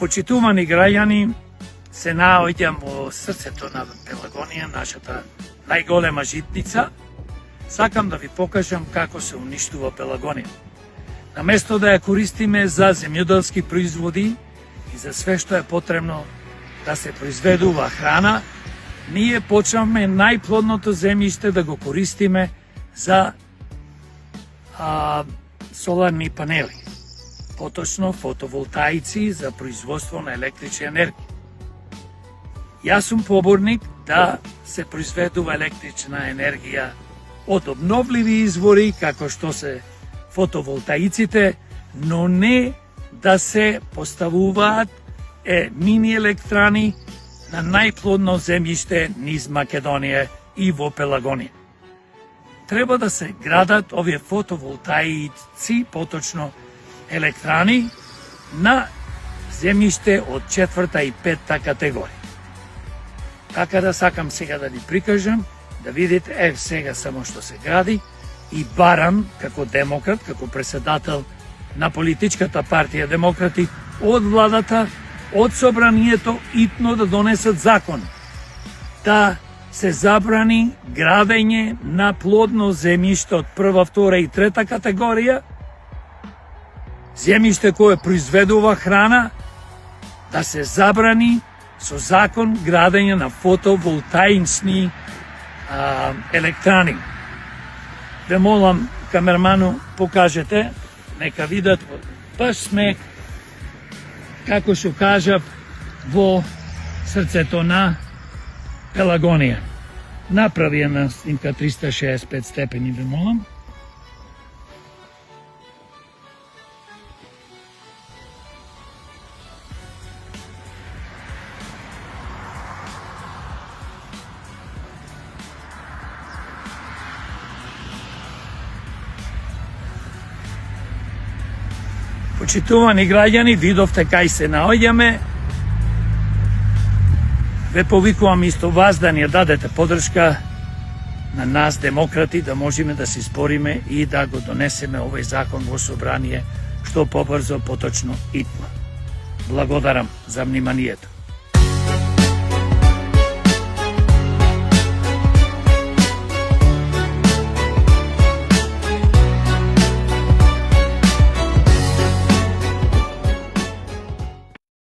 Почитувани граѓани, се наоѓам во срцето на Пелагонија, нашата најголема житница. Сакам да ви покажам како се уништува Пелагонија. Наместо да ја користиме за земјоделски производи и за све што е потребно да се произведува храна, ние почнавме најплодното земјиште да го користиме за соларни панели, поточно фотоволтаици за производство на електрична енергија. Јас сум поборник да се произведува електрична енергија од обновливи извори, како што се фотоволтаиците, но не да се поставуваат мини електрани на најплодно земјиште низ Македонија и во Пелагонија. Треба да се градат овие фотоволтаици, поточно електрани, на земјиште од 4-та и 5-та категорија. Така да сакам сега да ви прикажам, да видите, сега само што се гради, и барам како демократ, како председател на политичката партија Демократи, од владата, од собранието итно да донесат закон да се забрани градење на плодно земјиште од 1-ва, 2-ра и 3-та категорија, земјиште кое произведува храна, да се забрани со закон градење на фотоволтаични електрани. Ве молам, камерману, покажете, нека видат, баш сме, како што кажав, во срцето на Пелагонија. Направи една снимка 365 степени, ве молам. Почитувани граѓани, видовте кај се наоѓаме. Ве повикувам исто вас да ни дадете подршка на нас, демократи, да можеме да се избориме и да го донесеме овој закон во собрание што побрзо, поточно, итно. Благодарам за вниманието.